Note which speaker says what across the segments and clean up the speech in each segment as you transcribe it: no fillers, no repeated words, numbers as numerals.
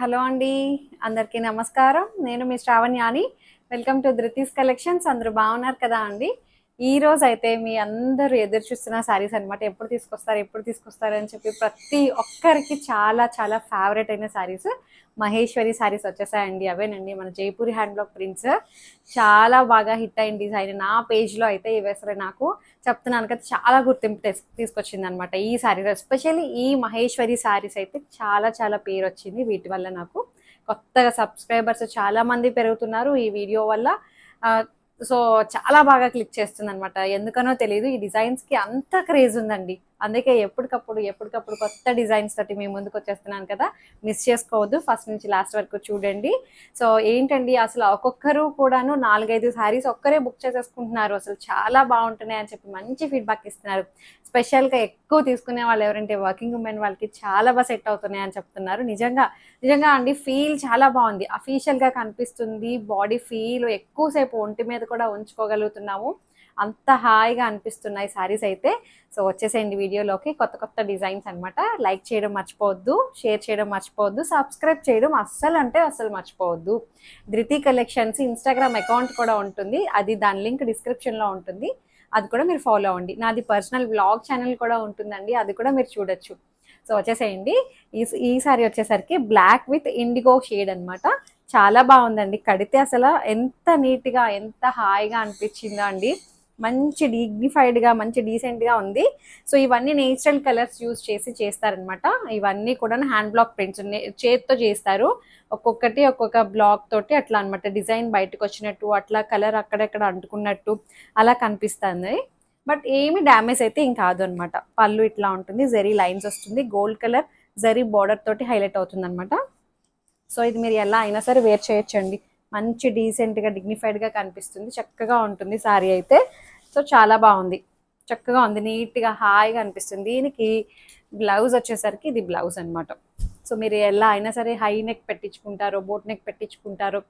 Speaker 1: Hello అండి. అందరికీ నమస్కారం. నేను మీ శ్రావణ్యాని. Welcome to Dhruti's collections. అందరూ బాగున్నారు కదా అండి? ఈరోజైతే మీ అందరూ ఎదురు చూస్తున్న శారీస్ అనమాట. ఎప్పుడు తీసుకొస్తారు అని చెప్పి ప్రతి ఒక్కరికి చాలా చాలా ఫేవరెట్ అయిన శారీస్ మహేశ్వరి శారీస్ వచ్చేసాయండి. అవేనండి మన జైపూరి హ్యాండ్ బ్లాక్ ప్రింట్స్. చాలా బాగా హిట్ అయిన డిజైన్. నా పేజ్లో అయితే ఇవి అసలు నాకు చెప్తున్నాను కదా చాలా గుర్తింపు తీసుకొచ్చింది అనమాట ఈ శారీస్. ఎస్పెషల్లీ ఈ మహేశ్వరి శారీస్ అయితే చాలా చాలా పేరు వచ్చింది వీటి వల్ల. నాకు కొత్తగా సబ్స్క్రైబర్స్ చాలా మంది పెరుగుతున్నారు ఈ వీడియో వల్ల. సో చాలా బాగా క్లిక్ చేస్తుంది అనమాట. ఎందుకనో తెలియదు, ఈ డిజైన్స్ కి అంత క్రేజ్ ఉందండి. అందుకే ఎప్పటికప్పుడు కొత్త డిజైన్స్ తోటి మేము ముందుకు వచ్చేస్తున్నాను కదా. మిస్ చేసుకోవద్దు, ఫస్ట్ నుంచి లాస్ట్ వరకు చూడండి. సో ఏంటండి, అసలు ఒక్కొక్కరు కూడాను 4-5 శారీస్ ఒక్కరే బుక్ చేసేసుకుంటున్నారు. అసలు చాలా బాగుంటున్నాయి అని చెప్పి మంచి ఫీడ్బ్యాక్ ఇస్తున్నారు. స్పెషల్గా ఎక్కువ తీసుకునే వాళ్ళు ఎవరంటే వర్కింగ్ ఉమెన్, వాళ్ళకి చాలా బాగా సెట్ అవుతున్నాయి అని చెప్తున్నారు. నిజంగా అండి, ఫీల్ చాలా బాగుంది. అఫీషియల్గా కనిపిస్తుంది. బాడీ ఫీల్ ఎక్కువసేపు ఒంటి మీద కూడా ఉంచుకోగలుగుతున్నాము. అంత హాయిగా అనిపిస్తున్నాయి శారీస్ అయితే. సో వచ్చేసేయండి వీడియోలోకి. కొత్త డిజైన్స్ అనమాట. లైక్ చేయడం మర్చిపోవద్దు, షేర్ చేయడం మర్చిపోవద్దు, సబ్స్క్రైబ్ చేయడం అస్సలు మర్చిపోవద్దు. ధృతి కలెక్షన్స్ ఇన్స్టాగ్రామ్ అకౌంట్ కూడా ఉంటుంది, అది దాని లింక్ డిస్క్రిప్షన్లో ఉంటుంది. అది కూడా మీరు ఫాలో అవ్వండి. నాది పర్సనల్ వ్లాగ్ ఛానల్ కూడా ఉంటుందండి, అది కూడా మీరు చూడొచ్చు. సో వచ్చేసేయండి. ఈ సారీ వచ్చేసరికి బ్లాక్ విత్ ఇండిగో షేడ్ అనమాట. చాలా బాగుందండి. కడితే అసలు ఎంత నీట్గా ఎంత హాయిగా అనిపించిందో అండి. మంచి డిగ్నిఫైడ్గా మంచి డీసెంట్గా ఉంది. సో ఇవన్నీ నేచురల్ కలర్స్ యూజ్ చేసి చేస్తారనమాట. ఇవన్నీ కూడా హ్యాండ్ బ్లాక్ ప్రింట్స్ చేతితో చేస్తారు. ఒక్కొక్కటి ఒక్కొక్క బ్లాక్ తోటి అట్లా అనమాట. డిజైన్ బయటకు వచ్చినట్టు, అట్లా కలర్ అక్కడెక్కడ అంటుకున్నట్టు అలా కనిపిస్తుంది. బట్ ఏమి డ్యామేజ్ అయితే ఏం కాదు అనమాట. పళ్ళు ఇట్లా ఉంటుంది, జరీ లైన్స్ వస్తుంది, గోల్డ్ కలర్ జరీ బార్డర్ తోటి హైలైట్ అవుతుంది అనమాట. సో ఇది మీరు ఎలా అయినా సరే వేర్ చేయొచ్చండి. మంచి డీసెంట్గా డిగ్నిఫైడ్గా కనిపిస్తుంది, చక్కగా ఉంటుంది శారీ అయితే. సో చాలా బాగుంది, చక్కగా ఉంది, నీట్గా హాయిగా అనిపిస్తుంది. దీనికి బ్లౌజ్ వచ్చేసరికి ఇది బ్లౌజ్ అనమాట. సో మీరు ఎలా అయినా సరే హై నెక్ పెట్టించుకుంటారో, బోట్ నెక్ పెట్టించుకుంటారో,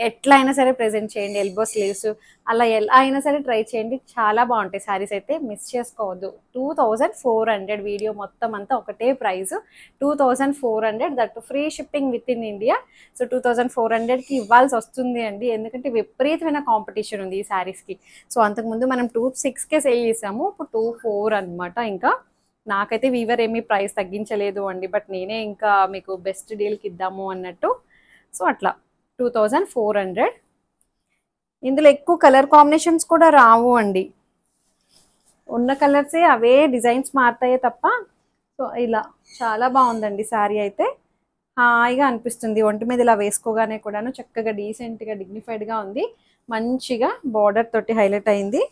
Speaker 1: ఎట్లా అయినా సరే ప్రెజెంట్ చేయండి. ఎల్బో స్లీవ్స్ అలా ఎలా అయినా సరే ట్రై చేయండి. చాలా బాగుంటాయి శారీస్ అయితే, మిస్ చేసుకోవద్దు. 2400 వీడియో మొత్తం అంతా ఒకటే price, 2400. That free shipping with in India. So 2400కి ఇవ్వాల్సి వస్తుంది అండి, ఎందుకంటే విపరీతమైన కాంపిటీషన్ ఉంది ఈ శారీస్కి. సో అంతకుముందు మనం 26కే సేల్ చేసాము, ఇప్పుడు 24 అనమాట. ఇంకా నాకైతే వీవర్ ఏమీ ప్రైస్ తగ్గించలేదు అండి, బట్ నేనే ఇంకా మీకు బెస్ట్ డీల్కి ఇద్దాము అన్నట్టు. సో అట్లా 2400. ఇందులో ఎక్కువ కలర్ కాంబినేషన్స్ కూడా రావు అండి, ఉన్న కలర్సే అవే డిజైన్స్ మారుతాయే తప్ప. సో ఇలా చాలా బాగుందండి శారీ అయితే. హాయిగా అనిపిస్తుంది ఒంటి మీద ఇలా వేసుకోగానే కూడాను. చక్కగా డీసెంట్గా డిగ్నిఫైడ్గా ఉంది. మంచిగా బార్డర్ తోటి హైలైట్ అయింది.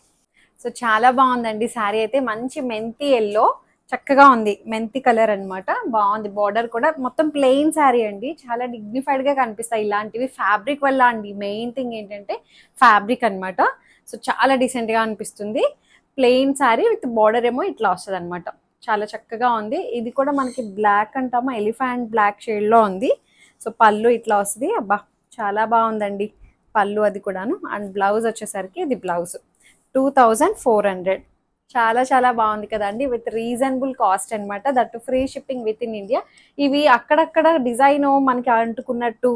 Speaker 1: సో చాలా బాగుందండి శారీ అయితే. మంచి మెంతి ఎల్లో, చక్కగా ఉంది, మెంతి కలర్ అనమాట. బాగుంది. బార్డర్ కూడా మొత్తం ప్లెయిన్ శారీ అండి, చాలా డిగ్నిఫైడ్గా కనిపిస్తాయి ఇలాంటివి. ఫ్యాబ్రిక్ వల్ల అండి, మెయిన్ థింగ్ ఏంటంటే ఫ్యాబ్రిక్ అనమాట. సో చాలా డీసెంట్గా అనిపిస్తుంది. ప్లెయిన్ శారీ విత్ బార్డర్ ఏమో ఇట్లా వస్తుంది అనమాట. చాలా చక్కగా ఉంది. ఇది కూడా మనకి బ్లాక్ అంటామా, ఎలిఫెంట్ బ్లాక్ షేడ్లో ఉంది. సో పళ్ళు ఇట్లా వస్తుంది. అబ్బా చాలా బాగుందండి పళ్ళు అది కూడాను. అండ్ బ్లౌజ్ వచ్చేసరికి ఇది బ్లౌజ్ 2400. చాలా చాలా బాగుంది కదండి, విత్ రీజనబుల్ కాస్ట్ అనమాట. That free shipping with in India. ఇవి అక్కడక్కడ డిజైన్ మనకి అంటుకున్నట్టు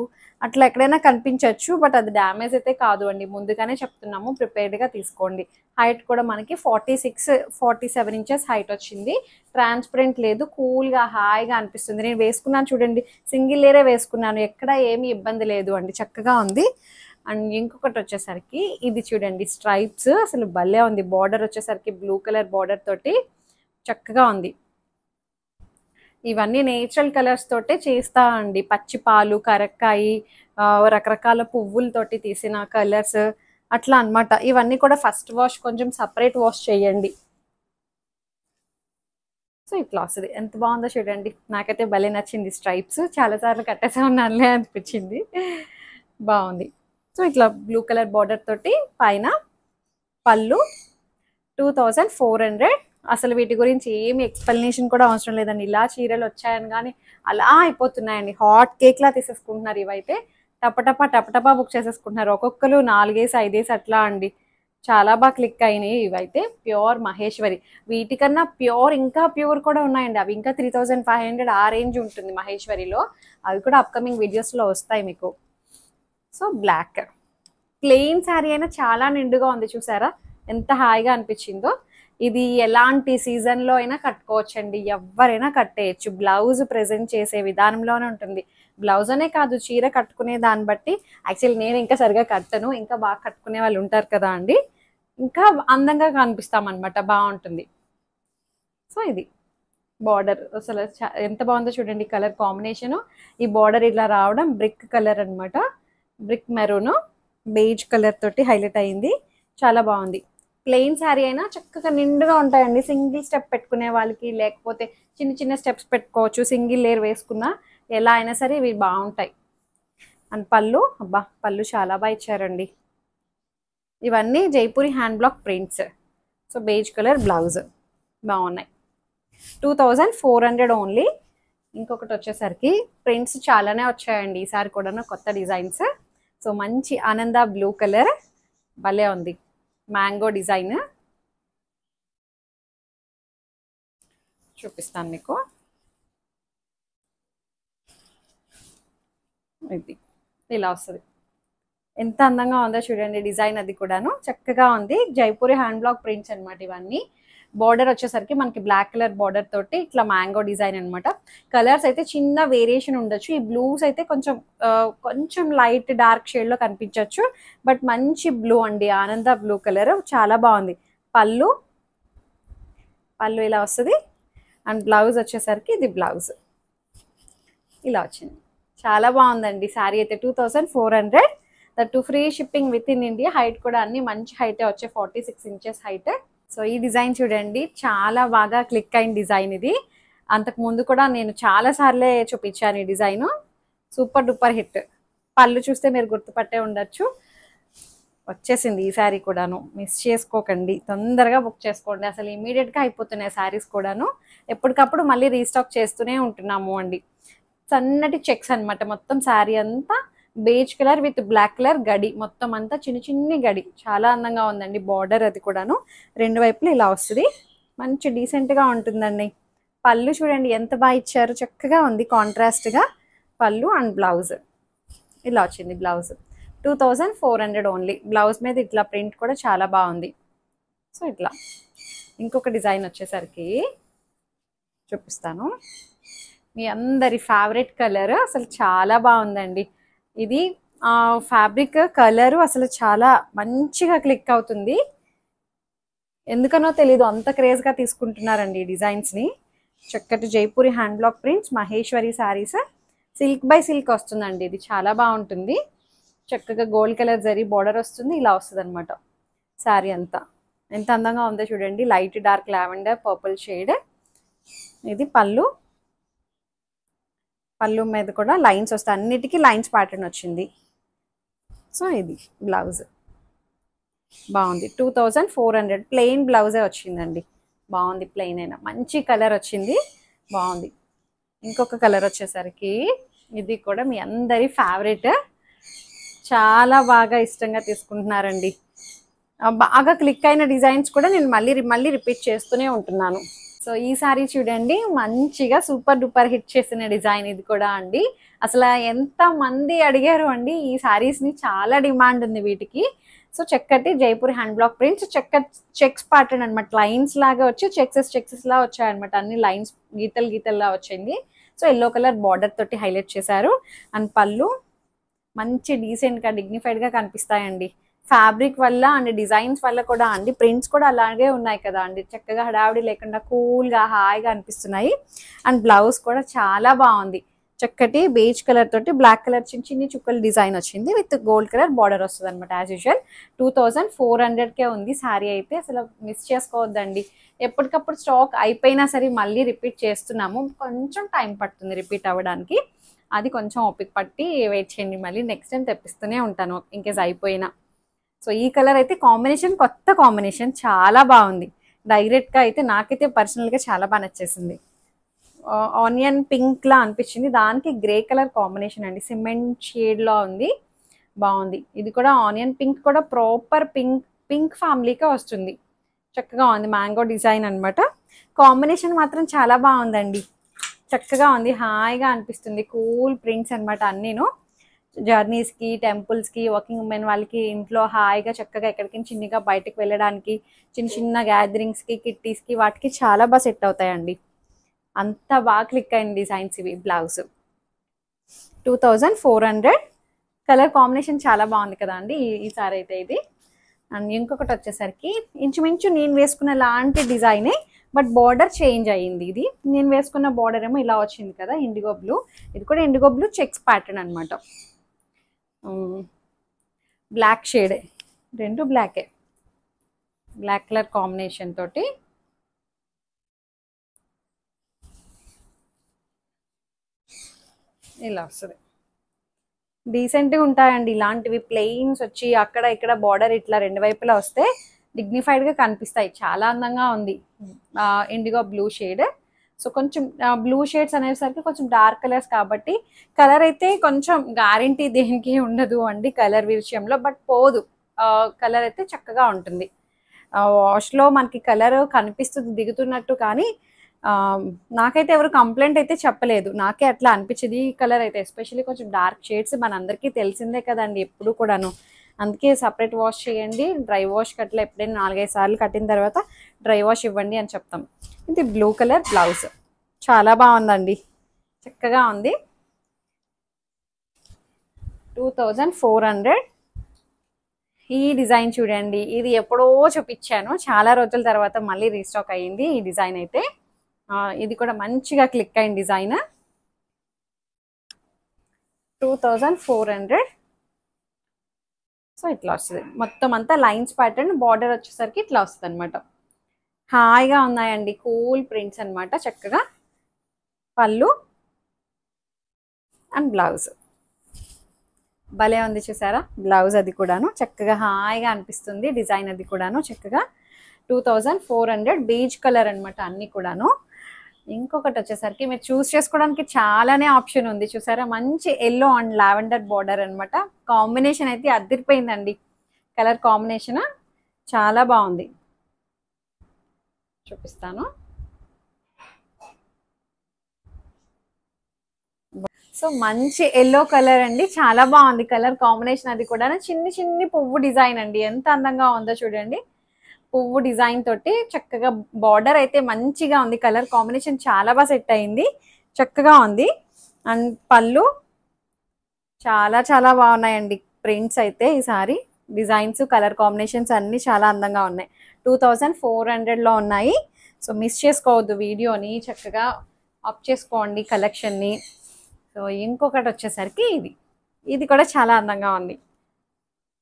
Speaker 1: అట్లా ఎక్కడైనా కనిపించవచ్చు, బట్ అది డ్యామేజ్ అయితే కాదు అండి. ముందుగానే చెప్తున్నాము, ప్రిపేర్డ్గా తీసుకోండి. హైట్ కూడా మనకి 46-47 ఇంచెస్ హైట్ వచ్చింది. ట్రాన్స్పరెంట్ లేదు, కూల్గా హాయిగా అనిపిస్తుంది. నేను వేసుకున్నాను చూడండి, సింగిల్ లేయరే వేసుకున్నాను, ఎక్కడ ఏమీ ఇబ్బంది లేదు అండి, చక్కగా ఉంది. అండ్ ఇంకొకటి వచ్చేసరికి ఇది చూడండి, స్ట్రైప్స్ అసలు భలే ఉంది. బార్డర్ వచ్చేసరికి బ్లూ కలర్ బార్డర్ తోటి చక్కగా ఉంది. ఇవన్నీ నేచురల్ కలర్స్ తోటే చేస్తా అండి. పచ్చి పాలు, కరక్కాయి, రకరకాల పువ్వులతోటి తీసిన కలర్స్ అట్లా అనమాట. ఇవన్నీ కూడా ఫస్ట్ వాష్ కొంచెం సపరేట్ వాష్ చేయండి. సో ఇట్లా వస్తుంది. ఎంత బాగుందో చూడండి, నాకైతే భలే నచ్చింది. స్ట్రైప్స్ చాలాసార్లు కట్టేసా ఉన్నానులే అనిపించింది, బాగుంది. సో ఇట్లా బ్లూ కలర్ బార్డర్ తోటి పైన పళ్ళు 2400. అసలు వీటి గురించి ఏమి ఎక్స్ప్లెనేషన్ కూడా అవసరం లేదండి. ఇలా చీరలు వచ్చాయని కానీ అలా అయిపోతున్నాయండి. హాట్ కేక్లా తీసేసుకుంటున్నారు. ఇవైతే టపటపా బుక్ చేసేసుకుంటున్నారు. ఒక్కొక్కరు 4 5 అట్లా అండి. చాలా బాగా క్లిక్ అయినాయి ఇవైతే. ప్యూర్ మహేశ్వరి, వీటికన్నా ప్యూర్ ఇంకా ప్యూర్ కూడా ఉన్నాయండి. అవి ఇంకా 3500 ఆ రేంజ్ ఉంటుంది మహేశ్వరిలో. అవి కూడా అప్కమింగ్ వీడియోస్లో వస్తాయి మీకు. సో బ్లాక్ ప్లెయిన్ శారీ అయినా చాలా నిండుగా ఉంది, చూసారా ఎంత హాయిగా అనిపించిందో. ఇది ఎలాంటి సీజన్లో అయినా కట్టుకోవచ్చండి, ఎవరైనా కట్టేయచ్చు. బ్లౌజ్ ప్రెజెంట్ చేసే విధానంలోనే ఉంటుంది. బ్లౌజ్ అనే కాదు, చీర కట్టుకునే దాన్ని బట్టి. యాక్చువల్లీ నేను ఇంకా సరిగా కట్టను, ఇంకా బాగా కట్టుకునే వాళ్ళు ఉంటారు కదా అండి, ఇంకా అందంగా కనిపిస్తామన్నమాట, బాగుంటుంది. సో ఇది బార్డర్ అసలు ఎంత బాగుందో చూడండి, కలర్ కాంబినేషను. ఈ బార్డర్ ఇలా రావడం బ్రిక్ కలర్ అనమాట, బ్రిక్ మెరూన్ బేజ్ కలర్ తోటి హైలైట్ అయింది, చాలా బాగుంది. ప్లెయిన్ శారీ అయినా చక్కగా నిండుగా ఉంటాయండి. సింగిల్ స్టెప్ పెట్టుకునే వాళ్ళకి, లేకపోతే చిన్న చిన్న స్టెప్స్ పెట్టుకోవచ్చు, సింగిల్ లేయర్ వేసుకున్నా ఎలా అయినా సరే ఇవి బాగుంటాయి. అండ్ పళ్ళు, అబ్బా పళ్ళు చాలా బాగా ఇచ్చారండి. ఇవన్నీ Jaipuri hand block prints. So beige colour blouse, బాగున్నాయి. 2400 ఓన్లీ. ఇంకొకటి వచ్చేసరికి ప్రింట్స్ చాలానే వచ్చాయండి ఈసారి కూడా, కొత్త డిజైన్స్. సో మంచి ఆనంద బ్లూ కలర్, భలే ఉంది, మ్యాంగో డిజైన్ చూపిస్తాను మీకు. ఇది ఇలా వస్తుంది, ఎంత అందంగా ఉందో చూడండి డిజైన్. అది కూడాను చక్కగా ఉంది, జైపూరి హ్యాండ్ బ్లాక్ ప్రింట్స్ అనమాట ఇవన్నీ. బార్డర్ వచ్చేసరికి మనకి బ్లాక్ కలర్ బార్డర్ తోటి ఇట్లా మ్యాంగో డిజైన్ అనమాట. కలర్స్ అయితే చిన్న వేరియేషన్ ఉండొచ్చు. ఈ బ్లూస్ అయితే కొంచెం కొంచెం లైట్ డార్క్ షేడ్లో కనిపించవచ్చు, బట్ మంచి బ్లూ అండి, ఆనంద బ్లూ కలర్, చాలా బాగుంది. పళ్ళు, పళ్ళు ఇలా వస్తుంది. అండ్ బ్లౌజ్ వచ్చేసరికి ఇది బ్లౌజ్ ఇలా వచ్చింది, చాలా బాగుందండి శారీ అయితే. 2400, that free shipping with in India. Height కూడా అన్ని మంచి హైటే వచ్చాయి, 46 ఇంచెస్ హైట్. సో ఈ డిజైన్ చూడండి, చాలా బాగా క్లిక్ అయిన డిజైన్ ఇది. అంతకు ముందు కూడా నేను చాలా సార్లే చూపించాను ఈ డిజైన్, సూపర్ డూపర్ హిట్. పళ్ళు చూస్తే మీరు గుర్తుపట్టే ఉండొచ్చు. వచ్చేసింది ఈ శారీ కూడాను, మిస్ చేసుకోకండి, తొందరగా బుక్ చేసుకోండి. అసలు ఇమీడియట్గా అయిపోతున్నాయి శారీస్ కూడాను. ఎప్పటికప్పుడు మళ్ళీ రీస్టాక్ చేస్తూనే ఉంటున్నాము అండి. సన్నటి చెక్స్ అనమాట మొత్తం శారీ అంతా, beige colour with black colour గడి, మొత్తం అంతా చిన్న చిన్ని గడి, చాలా అందంగా ఉందండి. బార్డర్ అది కూడాను రెండు వైపులు ఇలా వస్తుంది, మంచి డీసెంట్గా ఉంటుందండి. పళ్ళు చూడండి ఎంత బాగా ఇచ్చారు, చక్కగా ఉంది కాంట్రాస్ట్గా పళ్ళు. అండ్ బ్లౌజ్ ఇలా వచ్చింది, బ్లౌజ్ 2400 ఓన్లీ. బ్లౌజ్ మీద ఇట్లా ప్రింట్ కూడా చాలా బాగుంది. సో ఇట్లా ఇంకొక డిజైన్ వచ్చేసరికి చూపిస్తాను. మీ అందరి ఫేవరెట్ కలర్, అసలు చాలా బాగుందండి ఇది. ఫ్యాబ్రిక్ కలరు అసలు చాలా మంచిగా క్లిక్ అవుతుంది, ఎందుకనో తెలీదు అంత క్రేజ్గా తీసుకుంటున్నారండి ఈ డిజైన్స్ని. చక్కటి Jaipuri hand block prints Maheshwari saris, silk by silk వస్తుందండి ఇది, చాలా బాగుంటుంది. చక్కగా గోల్డ్ కలర్ జరీ బార్డర్ వస్తుంది, ఇలా వస్తుంది అనమాట శారీ అంతా. ఎంత అందంగా ఉందో చూడండి, light dark lavender purple shade. ఇది పళ్ళు, పళ్ళు మీద కూడా లైన్స్ వస్తాయి, అన్నిటికీ లైన్స్ ప్యాటర్న్ వచ్చింది. సో ఇది బ్లౌజ్ బాగుంది, 2400 ప్లెయిన్ బ్లౌజే వచ్చిందండి, బాగుంది. ప్లెయిన్ అయినా మంచి కలర్ వచ్చింది, బాగుంది. ఇంకొక కలర్ వచ్చేసరికి ఇది కూడా మీ అందరి ఫేవరెట్, చాలా బాగా ఇష్టంగా తీసుకుంటున్నారండి. బాగా క్లిక్ అయిన డిజైన్స్ కూడా నేను మళ్ళీ రిపీట్ చేస్తూనే ఉంటున్నాను. సో ఈ సారీ చూడండి, మంచిగా సూపర్ డూపర్ హిట్ చేసిన డిజైన్ ఇది కూడా అండి. అసలు ఎంత మంది అడిగారు అండి ఈ సారీస్ని, చాలా డిమాండ్ ఉంది వీటికి. సో చక్కటి Jaipur hand block prints, checks pattern అనమాట, లైన్స్ లాగా వచ్చి చెక్సెస్ లా వచ్చాయన్నమాట, అన్ని లైన్స్ గీతల్లా వచ్చింది. సో ఎల్లో కలర్ బార్డర్ తోటి హైలైట్ చేశారు. అండ్ పళ్ళు మంచి డీసెంట్గా డిగ్నిఫైడ్గా కనిపిస్తాయండి. ఫ్యాబ్రిక్ వల్ల అండ్ డిజైన్స్ వల్ల కూడా అండి, ప్రింట్స్ కూడా అలాగే ఉన్నాయి కదా అండి, చక్కగా హడావిడి లేకుండా కూల్గా హాయిగా అనిపిస్తున్నాయి. అండ్ బ్లౌజ్ కూడా చాలా బాగుంది, చక్కటి బేజ్ కలర్ తోటి బ్లాక్ కలర్ చిన్ని చుక్కల డిజైన్ వచ్చింది, విత్ గోల్డ్ కలర్ బార్డర్ వస్తుంది అనమాట. యాజ్ యూజువల్ 2400కే ఉంది శారీ అయితే, అసలు మిస్ చేసుకోవద్దండి. ఎప్పటికప్పుడు స్టాక్ అయిపోయినా సరే మళ్ళీ రిపీట్ చేస్తున్నాము, కొంచెం టైం పడుతుంది రిపీట్ అవ్వడానికి, అది కొంచెం ఓపిక పట్టి వెయిట్ చేయండి, మళ్ళీ నెక్స్ట్ టైం తెప్పిస్తూనే ఉంటాను ఇంకేస్ అయిపోయినా. సో ఈ కలర్ అయితే కాంబినేషన్, కొత్త కాంబినేషన్, చాలా బాగుంది. డైరెక్ట్గా అయితే నాకైతే పర్సనల్గా చాలా బాగా నచ్చేసింది. ఆనియన్ పింక్ లా అనిపించింది, దానికి గ్రే కలర్ కాంబినేషన్ అండి, సిమెంట్ షేడ్లో ఉంది, బాగుంది. ఇది కూడా ఆనియన్ పింక్ కూడా ప్రాపర్ పింక్ పింక్ ఫ్యామిలీకే వస్తుంది. చక్కగా ఉంది, మ్యాంగో డిజైన్ అనమాట. కాంబినేషన్ మాత్రం చాలా బాగుందండి, చక్కగా ఉంది, హాయిగా అనిపిస్తుంది. కూల్ ప్రింట్స్ అనమాట అన్నీను. జర్నీస్కి, టెంపుల్స్కి, వర్కింగ్ ఉమెన్ వాళ్ళకి ఇంట్లో హాయిగా చక్కగా ఎక్కడికి చిన్నగా బయటకు వెళ్ళడానికి, చిన్న చిన్న గ్యాదరింగ్స్కి, కిట్టీస్కి వాటికి చాలా బాగా సెట్ అవుతాయండి. అంత బాగా క్లిక్ అయిన డిజైన్స్ ఇవి. బ్లౌజ్ 2400. కలర్ కాంబినేషన్ చాలా బాగుంది కదా అండి ఈసారి అయితే ఇది. అండ్ ఇంకొకటి వచ్చేసరికి ఇంచుమించు నేను వేసుకున్న లాంటి డిజైనే, బట్ బార్డర్ చేంజ్ అయ్యింది. ఇది నేను వేసుకున్న బార్డర్ ఏమో ఇలా వచ్చింది కదా, ఇండిగో బ్లూ. ఇది కూడా ఇండిగో బ్లూ చెక్స్ ప్యాటర్న్ అనమాట. బ్లాక్ షేడ్, రెండు బ్లాకే, బ్లాక్ కలర్ కాంబినేషన్ తోటి ఇలా వస్తుంది. డీసెంట్గా ఉంటాయండి ఇలాంటివి. ప్లెయిన్స్ వచ్చి అక్కడ ఇక్కడ బార్డర్ ఇట్లా రెండు వైపులా వస్తే డిగ్నిఫైడ్గా కనిపిస్తాయి. చాలా అందంగా ఉంది. IndiGo blue shade. సో కొంచెం బ్లూ షేడ్స్ అనేసరికి కొంచెం డార్క్ కలర్స్ కాబట్టి కలర్ అయితే కొంచెం గ్యారంటీ దేనికి ఉండదు అండి కలర్ విషయంలో, బట్ పోదు. కలర్ అయితే చక్కగా ఉంటుంది. వాష్లో మనకి కలర్ కనిపిస్తుంది దిగుతున్నట్టు, కానీ నాకైతే ఎవరు కంప్లైంట్ అయితే చెప్పలేదు. నాకే అట్లా అనిపించింది. ఈ కలర్ అయితే ఎస్పెషల్లీ కొంచెం డార్క్ షేడ్స్ మనందరికీ తెలిసిందే కదండి ఎప్పుడు కూడాను. అందుకే సపరేట్ వాష్ చేయండి, డ్రై వాష్ అట్లా ఎప్పుడైనా 4-5 సార్లు కట్టిన తర్వాత డ్రై వాష్ ఇవ్వండి అని చెప్తాం. ఇది బ్లూ కలర్ బ్లౌజ్, చాలా బాగుందండి, చక్కగా ఉంది. 2400. ఈ డిజైన్ చూడండి, ఇది ఎప్పుడో చూపించాను, చాలా రోజుల తర్వాత మళ్ళీ రీస్టాక్ అయ్యింది ఈ డిజైన్ అయితే. ఇది కూడా మంచిగా క్లిక్ అయిన డిజైన్. 2400. సో ఇట్లా వస్తుంది మొత్తం అంతా లైన్స్ ప్యాటర్న్. బార్డర్ వచ్చేసరికి ఇట్లా వస్తుంది అనమాట. హాయిగా ఉన్నాయండి, కూల్ ప్రింట్స్ అనమాట. చక్కగా పళ్ళు అండ్ బ్లౌజ్ భలే ఉంది చూసారా. బ్లౌజ్ అది కూడాను చక్కగా హాయిగా అనిపిస్తుంది. డిజైన్ అది కూడాను చక్కగా. 2400. బీజ్ కలర్ అనమాట అన్ని కూడాను. ఇంకొకటి వచ్చేసరికి మీరు చూస్ చేసుకోవడానికి చాలానే ఆప్షన్ ఉంది చూసారా. మంచి ఎల్లో అండ్ లావెండర్ బార్డర్ అనమాట. కాంబినేషన్ అయితే అదిరిపోయిందండి. కలర్ కాంబినేషన్ చాలా బాగుంది, చూపిస్తాను. సో మంచి ఎల్లో కలర్ అండి, చాలా బాగుంది కలర్ కాంబినేషన్. అది కూడా చిన్ని చిన్ని పువ్వు డిజైన్ అండి, ఎంత అందంగా ఉందో చూడండి. పువ్వు డిజైన్ తోటి చక్కగా బార్డర్ అయితే మంచిగా ఉంది. కలర్ కాంబినేషన్ చాలా బాగా సెట్ అయింది, చక్కగా ఉంది. అండ్ పళ్ళు చాలా చాలా బాగున్నాయండి. ప్రింట్స్ అయితే ఈసారి డిజైన్స్, కలర్ కాంబినేషన్స్ అన్నీ చాలా అందంగా ఉన్నాయి. 2400లో ఉన్నాయి. సో మిస్ చేసుకోవద్దు వీడియోని, చక్కగా అప్ చేసుకోండి కలెక్షన్ని. సో ఇంకొకటి వచ్చేసరికి ఇది కూడా చాలా అందంగా ఉంది.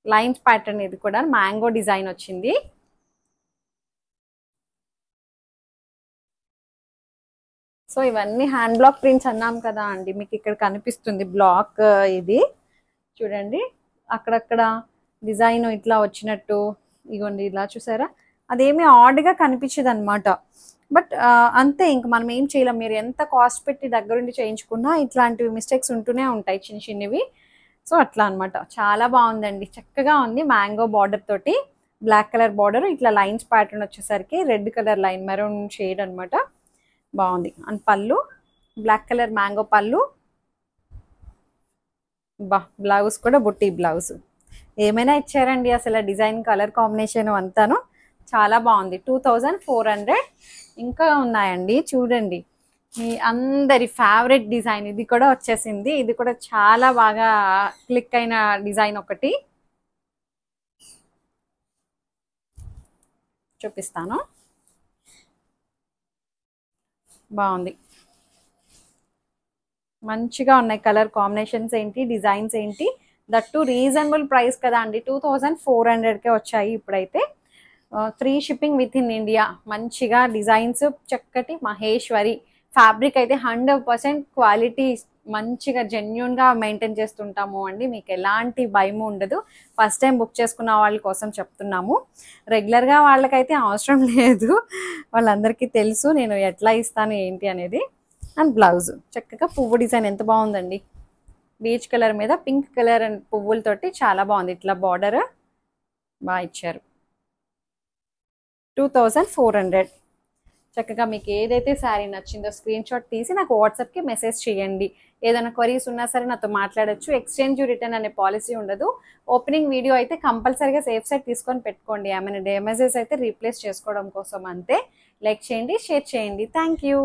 Speaker 1: లైన్స్ ప్యాటర్న్, ఇది కూడా మ్యాంగో డిజైన్ వచ్చింది. సో ఇవన్నీ హ్యాండ్ బ్లాక్ ప్రింట్స్ అన్నాం కదా అండి, మీకు ఇక్కడ కనిపిస్తుంది బ్లాక్. ఇది చూడండి, అక్కడక్కడ డిజైన్ ఇట్లా వచ్చినట్టు ఇగోండి, ఇలా చూసారా. అదేమీ ఆడ్గా కనిపించదు అనమాట. బట్ అంతే, ఇంక మనం ఏం చేయలేం. మీరు ఎంత కాస్ట్ పెట్టి దగ్గరుండి చేయించుకున్నా ఇట్లాంటివి మిస్టేక్స్ ఉంటూనే ఉంటాయి, చిన్న చిన్నవి. సో అట్లా అనమాట. చాలా బాగుందండి, చక్కగా ఉంది. మ్యాంగో బార్డర్ తోటి బ్లాక్ కలర్ బార్డర్, ఇట్లా లైన్స్ ప్యాటర్న్ వచ్చేసరికి red colour line, maroon shade అనమాట. బాగుంది. అండ్ పళ్ళు బ్లాక్ కలర్ మ్యాంగో పళ్ళు. బ్లౌజ్ కూడా బుట్టి బ్లౌజ్. ఏమైనా ఇచ్చారండి అసలు. డిజైన్, కలర్ కాంబినేషన్ అంతాను చాలా బాగుంది. 2400. ఇంకా ఉన్నాయండి చూడండి. మీ అందరి ఫేవరెట్ డిజైన్ ఇది కూడా వచ్చేసింది. ఇది కూడా చాలా బాగా క్లిక్ అయిన డిజైన్ ఒకటి చూపిస్తాను. బాగుంది, మంచిగా ఉన్నాయి. కలర్ కాంబినేషన్స్ ఏంటి, డిజైన్స్ ఏంటి, దట్టు రీజనబుల్ ప్రైస్ కదా అండి. 2400కే వచ్చాయి ఇప్పుడైతే. Free shipping with in India. మంచిగా డిజైన్స్, చక్కటి మహేశ్వరి ఫ్యాబ్రిక్ అయితే 100% క్వాలిటీ మంచిగా జెన్యున్గా మెయింటైన్ చేస్తుంటాము అండి. మీకు ఎలాంటి భయము ఉండదు. ఫస్ట్ టైం బుక్ చేసుకున్న వాళ్ళ కోసం చెప్తున్నాము. రెగ్యులర్గా వాళ్ళకైతే అవసరం లేదు, వాళ్ళందరికీ తెలుసు నేను ఎట్లా ఇస్తాను ఏంటి అనేది. అండ్ బ్లౌజ్ చక్కగా పువ్వు డిజైన్ ఎంత బాగుందండి. బీచ్ కలర్ మీద పింక్ కలర్ అండ్ పువ్వులతోటి చాలా బాగుంది. ఇట్లా బార్డర్ బాగా ఇచ్చారు. 2400. చక్కగా మీకు ఏదైతే శారీ నచ్చిందో స్క్రీన్ షాట్ తీసి నాకు వాట్సాప్కి మెసేజ్ చేయండి. ఏదైనా క్వరీస్ ఉన్నా సరే నాతో మాట్లాడొచ్చు. ఎక్స్చేంజ్ రిటర్న్ అనే పాలసీ ఉండదు. ఓపెనింగ్ వీడియో అయితే కంపల్సరీగా సేఫ్ సైడ్ తీసుకొని పెట్టుకోండి. ఏమైనా డ్యామేజెస్ అయితే రీప్లేస్ చేసుకోవడం కోసం అంతే. లైక్ చేయండి, షేర్ చేయండి. Thank you.